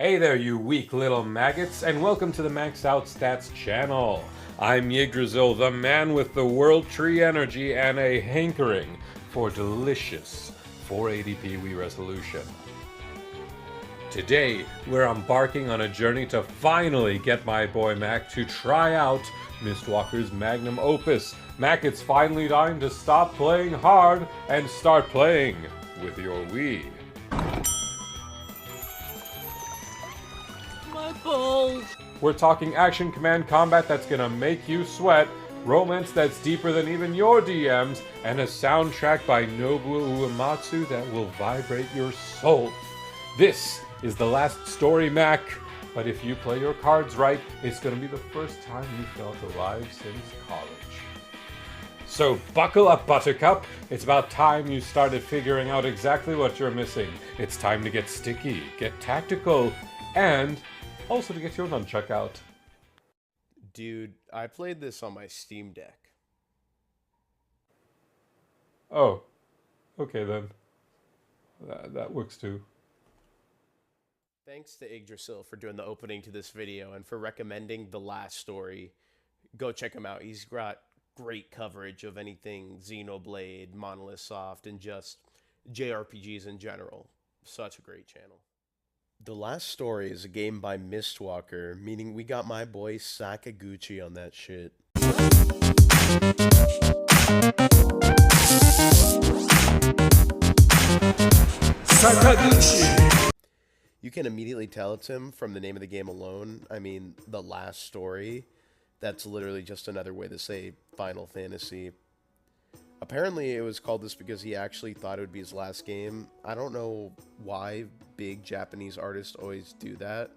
Hey there, you weak little maggots, and welcome to the Maxed Out Stats channel. I'm Yggdrasiel, the man with the World Tree energy and a hankering for delicious 480p Wii resolution. Today, we're embarking on a journey to finally get my boy Mac to try out Mistwalker's magnum opus. Mac, it's finally time to stop playing hard and start playing with your Wii. Balls. We're talking action command combat that's gonna make you sweat, romance that's deeper than even your DMs, and a soundtrack by Nobuo Uematsu that will vibrate your soul. This is the last story, Mac, but if you play your cards right, it's gonna be the first time you felt alive since college. So buckle up, Buttercup. It's about time you started figuring out exactly what you're missing. It's time to get sticky, get tactical, and also to get your nunchuck out. Dude, I played this on my Steam Deck. Oh, okay then. That works too. Thanks to Yggdrasil for doing the opening to this video and for recommending The Last Story. Go check him out. He's got great coverage of anything Xenoblade, Monolith Soft, and just JRPGs in general. Such a great channel. The Last Story is a game by Mistwalker, meaning we got my boy Sakaguchi on that shit. Sakaguchi! You can immediately tell it's him from the name of the game alone. I mean, The Last Story. That's literally just another way to say Final Fantasy. Apparently it was called this because he actually thought it would be his last game. I don't know why big Japanese artists always do that.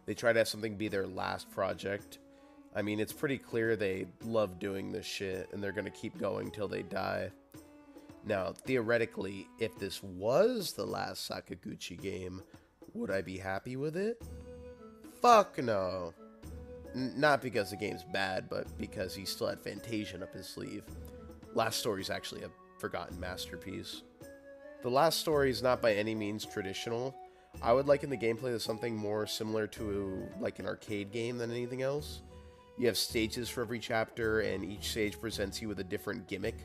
They try to have something be their last project. I mean, it's pretty clear they love doing this shit and they're gonna keep going till they die. Now, theoretically, if this was the last Sakaguchi game, would I be happy with it? Fuck no. Not because the game's bad, but because he still had Fantasia up his sleeve. Last Story is actually a forgotten masterpiece. The Last Story is not by any means traditional. I would liken the gameplay to something more similar to like an arcade game than anything else. You have stages for every chapter, and each stage presents you with a different gimmick.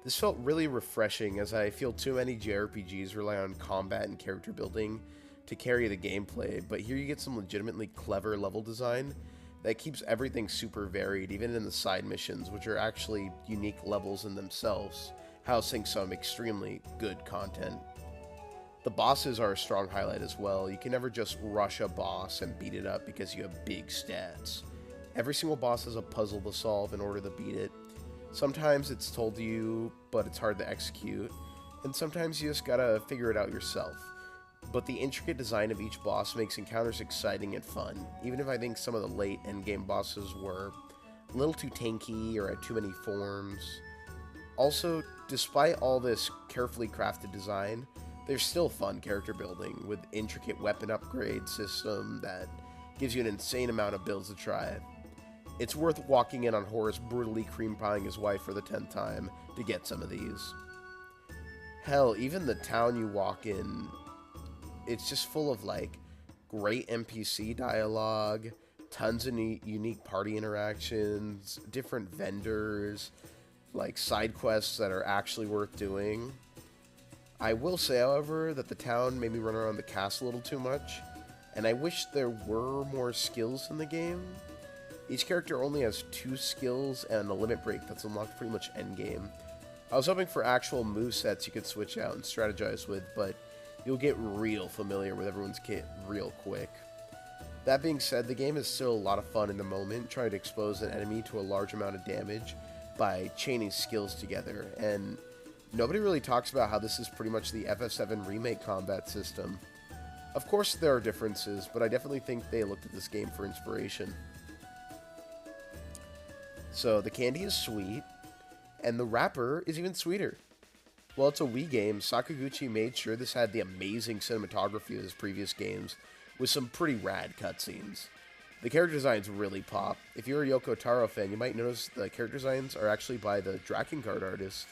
This felt really refreshing, as I feel too many JRPGs rely on combat and character building to carry the gameplay, but here you get some legitimately clever level design that keeps everything super varied, even in the side missions, which are actually unique levels in themselves, housing some extremely good content. The bosses are a strong highlight as well. You can never just rush a boss and beat it up because you have big stats. Every single boss has a puzzle to solve in order to beat it. Sometimes it's told to you, but it's hard to execute, and sometimes you just gotta figure it out yourself. But the intricate design of each boss makes encounters exciting and fun, even if I think some of the late endgame bosses were a little too tanky or had too many forms. Also, despite all this carefully crafted design, there's still fun character building with intricate weapon upgrade system that gives you an insane amount of builds to try. It's worth walking in on Horace brutally cream-pieing his wife for the 10th time to get some of these. Hell, even the town you walk in, it's just full of like great NPC dialogue, tons of unique party interactions, different vendors, like side quests that are actually worth doing. I will say, however, that the town made me run around the castle a little too much, and I wish there were more skills in the game. Each character only has 2 skills and a limit break that's unlocked pretty much endgame. I was hoping for actual movesets you could switch out and strategize with, but you'll get real familiar with everyone's kit real quick. That being said, the game is still a lot of fun in the moment, trying to expose an enemy to a large amount of damage by chaining skills together, and nobody really talks about how this is pretty much the FF7 remake combat system. Of course there are differences, but I definitely think they looked at this game for inspiration. So the candy is sweet, and the wrapper is even sweeter. While it's a Wii game, Sakaguchi made sure this had the amazing cinematography of his previous games, with some pretty rad cutscenes. The character designs really pop. If you're a Yoko Taro fan, you might notice the character designs are actually by the Drakengard artist.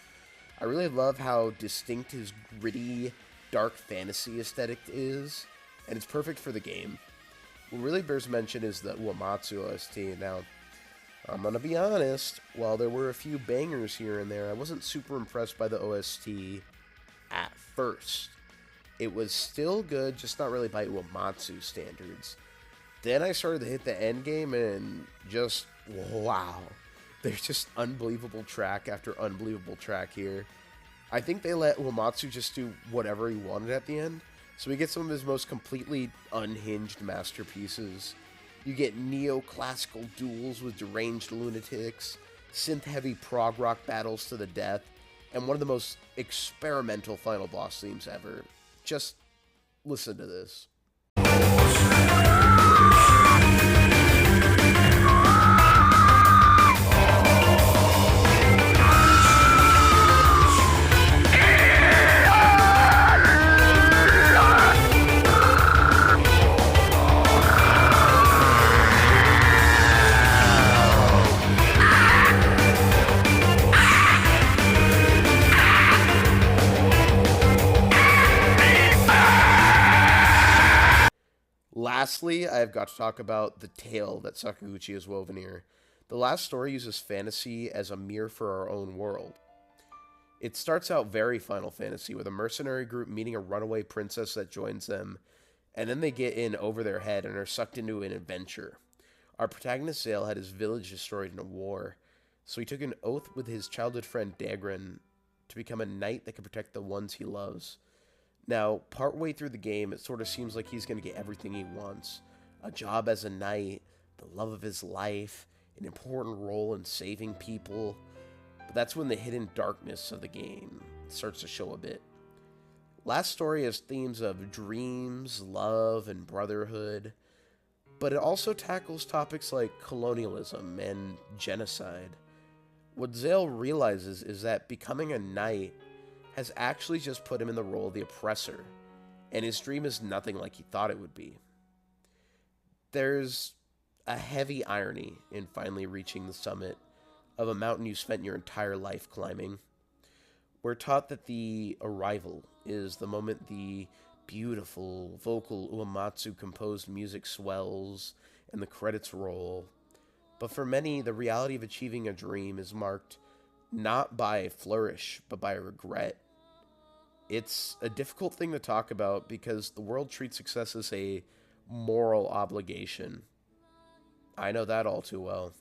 I really love how distinct his gritty, dark fantasy aesthetic is, and it's perfect for the game. what really bears mention is the Uematsu OST. Now, I'm gonna be honest, while there were a few bangers here and there, I wasn't super impressed by the OST at first. It was still good, just not really by Uematsu standards. Then I started to hit the end game and just, wow. There's just unbelievable track after unbelievable track here. I think they let Uematsu just do whatever he wanted at the end. So we get some of his most completely unhinged masterpieces. You get neoclassical duels with deranged lunatics, synth-heavy prog rock battles to the death, and one of the most experimental final boss themes ever. Just listen to this. Lastly, I've got to talk about the tale that Sakaguchi has woven here. The last story uses fantasy as a mirror for our own world. It starts out very Final Fantasy, with a mercenary group meeting a runaway princess that joins them, and then they get in over their head and are sucked into an adventure. Our protagonist Zale had his village destroyed in a war, so he took an oath with his childhood friend Dagran to become a knight that could protect the ones he loves. Now, partway through the game, it sort of seems like he's going to get everything he wants. A job as a knight, the love of his life, an important role in saving people. But that's when the hidden darkness of the game starts to show a bit. Last Story has themes of dreams, love, and brotherhood. But it also tackles topics like colonialism and genocide. What Zale realizes is that becoming a knight has actually just put him in the role of the oppressor, and his dream is nothing like he thought it would be. There's a heavy irony in finally reaching the summit of a mountain you spent your entire life climbing. We're taught that the arrival is the moment the beautiful, vocal Uematsu composed music swells and the credits roll. But for many, the reality of achieving a dream is marked not by a flourish, but by a regret. It's a difficult thing to talk about because the world treats success as a moral obligation. I know that all too well.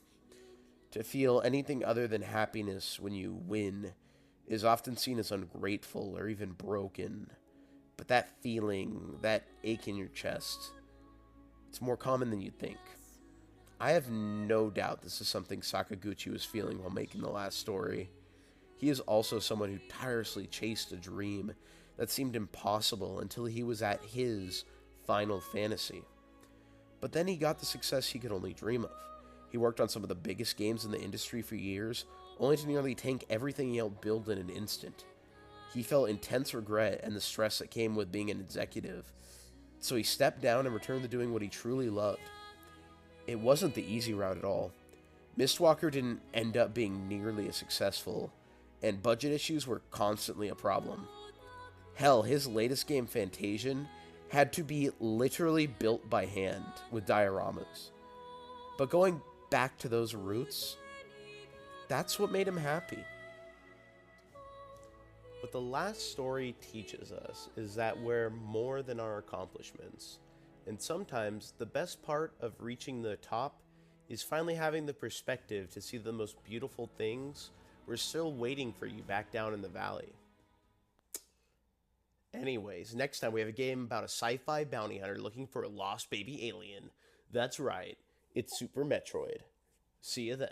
To feel anything other than happiness when you win is often seen as ungrateful or even broken. But that feeling, that ache in your chest, it's more common than you'd think. I have no doubt this is something Sakaguchi was feeling while making the last story. He is also someone who tirelessly chased a dream that seemed impossible until he was at his Final Fantasy. But then he got the success he could only dream of. He worked on some of the biggest games in the industry for years, only to nearly tank everything he helped build in an instant. He felt intense regret and the stress that came with being an executive, so he stepped down and returned to doing what he truly loved. It wasn't the easy route at all. Mistwalker didn't end up being nearly as successful, and budget issues were constantly a problem. Hell, his latest game, Fantasian, had to be literally built by hand with dioramas. But going back to those roots, that's what made him happy. What the last story teaches us is that we're more than our accomplishments. And sometimes the best part of reaching the top is finally having the perspective to see the most beautiful things were still waiting for you back down in the valley. Anyways, next time we have a game about a sci-fi bounty hunter looking for a lost baby alien. That's right, it's Super Metroid. See you then.